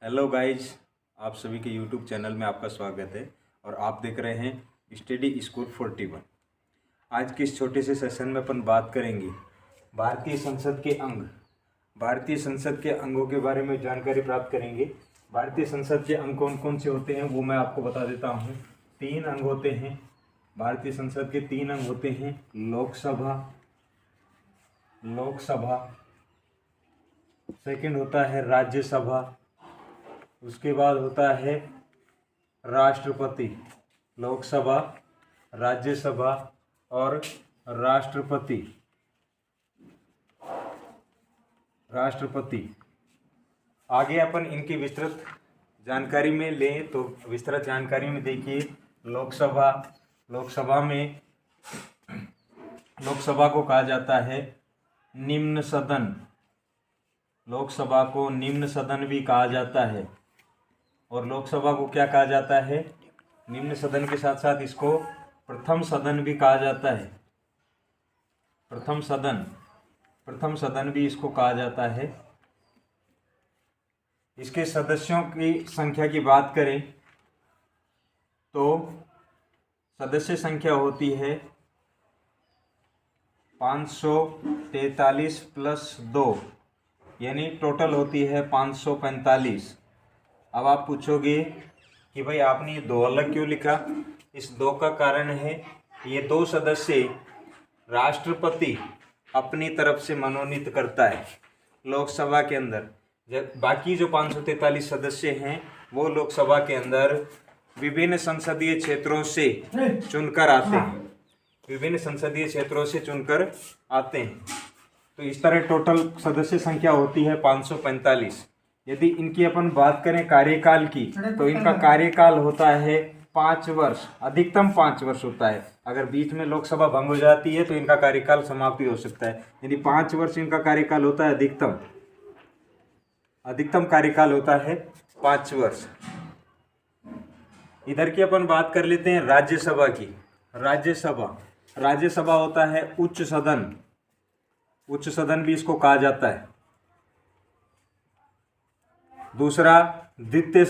Hello guys, आप सभी के यूट्यूब चैनल में आपका स्वागत है और आप देख रहे हैं स्टडी स्कूल 41। आज के इस छोटे से सेशन में अपन बात करेंगे भारतीय संसद के अंग। भारतीय संसद के अंगों के बारे में जानकारी प्राप्त करेंगे। भारतीय संसद के अंग कौन कौन से होते हैं वो मैं आपको बता देता हूँ। 3 अंग होते हैं भारतीय संसद के। 3 अंग होते हैं लोकसभा, सेकंड होता है राज्यसभा, उसके बाद होता है राष्ट्रपति। लोकसभा, राज्यसभा और राष्ट्रपति। आगे अपन इनकी विस्तृत जानकारी में लें तो विस्तृत जानकारी में देखिए लोकसभा को कहा जाता है निम्न सदन। लोकसभा को निम्न सदन भी कहा जाता है। और लोकसभा को क्या कहा जाता है? निम्न सदन के साथ साथ इसको प्रथम सदन भी कहा जाता है। प्रथम सदन भी इसको कहा जाता है। इसके सदस्यों की संख्या की बात करें तो सदस्य संख्या होती है 543 प्लस 2, यानी टोटल होती है 545। अब आप पूछोगे कि भाई आपने ये 2 अलग क्यों लिखा? इस 2 का कारण है ये 2 सदस्य राष्ट्रपति अपनी तरफ से मनोनीत करता है लोकसभा के अंदर। जब बाकी जो 543 सदस्य हैं वो लोकसभा के अंदर विभिन्न संसदीय क्षेत्रों से चुनकर आते हैं। तो इस तरह टोटल सदस्य संख्या होती है 545। यदि इनकी अपन बात करें कार्यकाल की तो इनका कार्यकाल होता है 5 वर्ष, अधिकतम 5 वर्ष होता है। अगर बीच में लोकसभा भंग हो जाती है तो इनका कार्यकाल समाप्ति हो सकता है। यदि 5 वर्ष इनका कार्यकाल होता है, अधिकतम कार्यकाल होता है 5 वर्ष। इधर की अपन बात कर लेते हैं राज्यसभा की। राज्यसभा होता है उच्च सदन भी इसको कहा जाता है। दूसरा द्वितीय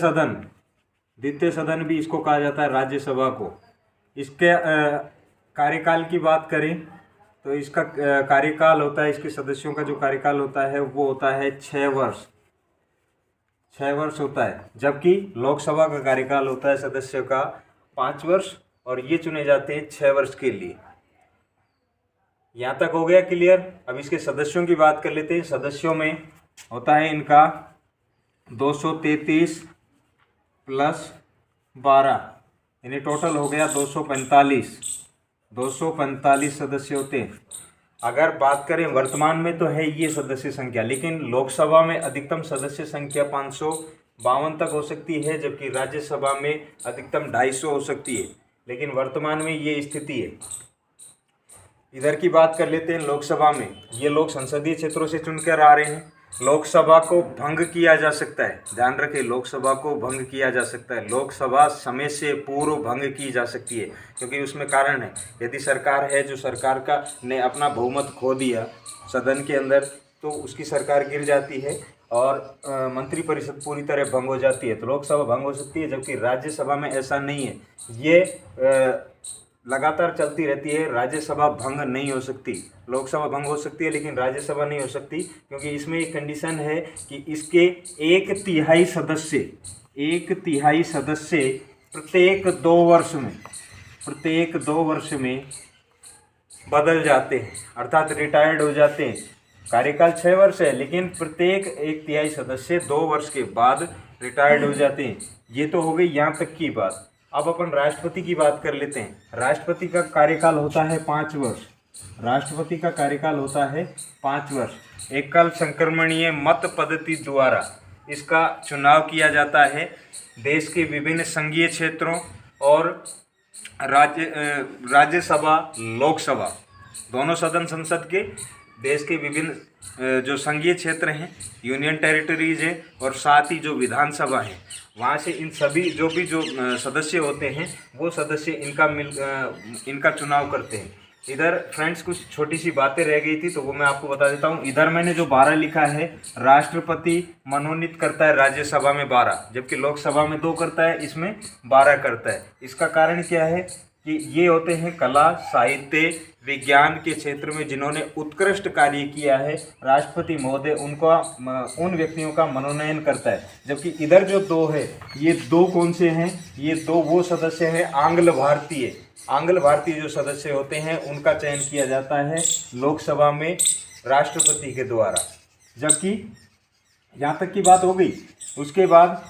सदन भी इसको कहा जाता है राज्यसभा को। इसके कार्यकाल की बात करें तो इसका कार्यकाल होता है, इसके सदस्यों का जो कार्यकाल होता है वो होता है 6 वर्ष होता है। जबकि लोकसभा का कार्यकाल होता है सदस्यों का 5 वर्ष और ये चुने जाते हैं 6 वर्ष के लिए। यहाँ तक हो गया क्लियर। अब इसके सदस्यों की बात कर लेते हैं। सदस्यों में होता है इनका 233 प्लस 12, यानी टोटल हो गया 245 सदस्य होते हैं। अगर बात करें वर्तमान में तो है ये सदस्य संख्या, लेकिन लोकसभा में अधिकतम सदस्य संख्या 552 तक हो सकती है, जबकि राज्यसभा में अधिकतम 250 हो सकती है। लेकिन वर्तमान में ये स्थिति है। इधर की बात कर लेते हैं लोकसभा में। ये लोग संसदीय क्षेत्रों से चुनकर आ रहे हैं। लोकसभा को भंग किया जा सकता है, ध्यान रखें, लोकसभा को भंग किया जा सकता है। लोकसभा समय से पूर्व भंग की जा सकती है, क्योंकि उसमें कारण है। यदि सरकार है जो सरकार का ने अपना बहुमत खो दिया सदन के अंदर तो उसकी सरकार गिर जाती है और मंत्रिपरिषद पूरी तरह भंग हो जाती है, तो लोकसभा भंग हो सकती है। जबकि राज्यसभा में ऐसा नहीं है, ये लगातार चलती रहती है। राज्यसभा भंग नहीं हो सकती। लोकसभा भंग हो सकती है लेकिन राज्यसभा नहीं हो सकती, क्योंकि इसमें एक कंडीशन है कि इसके 1/3 सदस्य प्रत्येक 2 वर्ष में बदल जाते हैं, अर्थात रिटायर्ड हो जाते हैं। कार्यकाल 6 वर्ष है, लेकिन प्रत्येक 1/3 सदस्य 2 वर्ष के बाद रिटायर्ड हो जाते हैं। ये तो हो गई यहाँ तक की बात। अब अपन राष्ट्रपति की बात कर लेते हैं। राष्ट्रपति का कार्यकाल होता है 5 वर्ष। एकल संक्रमणीय मत पद्धति द्वारा इसका चुनाव किया जाता है। देश के विभिन्न संघीय क्षेत्रों और राज्यसभा, लोकसभा दोनों सदन संसद के देश के विभिन्न जो संघीय क्षेत्र हैं, यूनियन टेरिटरीज है, और साथ ही जो विधानसभा है, वहाँ से इन सभी जो सदस्य होते हैं वो सदस्य इनका चुनाव करते हैं। इधर फ्रेंड्स कुछ छोटी सी बातें रह गई थी तो वो मैं आपको बता देता हूँ। इधर मैंने जो 12 लिखा है, राष्ट्रपति मनोनीत करता है राज्यसभा में 12, जबकि लोकसभा में 2 करता है, इसमें 12 करता है। इसका कारण क्या है कि ये होते हैं कला, साहित्य, विज्ञान के क्षेत्र में जिन्होंने उत्कृष्ट कार्य किया है। राष्ट्रपति महोदय उनका उन व्यक्तियों का मनोनयन करता है। जबकि इधर जो 2 है, ये 2 कौन से हैं? ये 2 वो सदस्य हैं आंग्ल भारतीय जो सदस्य होते हैं उनका चयन किया जाता है लोकसभा में राष्ट्रपति के द्वारा। जबकि यहाँ तक की बात हो गई। उसके बाद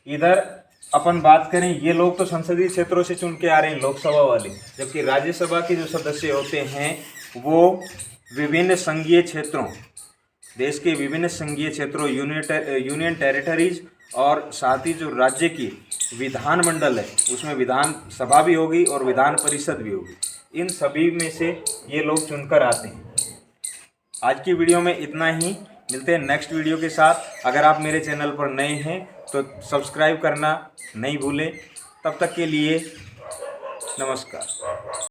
इधर अपन बात करें, ये लोग तो संसदीय क्षेत्रों से चुन के आ रहे हैं लोकसभा वाले, जबकि राज्यसभा के जो सदस्य होते हैं वो विभिन्न संघीय क्षेत्रों, देश के विभिन्न संघीय क्षेत्रों, यूनियन टेरिटरीज और साथ ही जो राज्य की विधानमंडल है उसमें विधान सभा भी होगी और विधान परिषद भी होगी। इन सभी में से ये लोग चुनकर आते हैं। आज की वीडियो में इतना ही। मिलते हैं नेक्स्ट वीडियो के साथ। अगर आप मेरे चैनल पर नए हैं तो सब्सक्राइब करना नहीं भूलें। तब तक के लिए नमस्कार।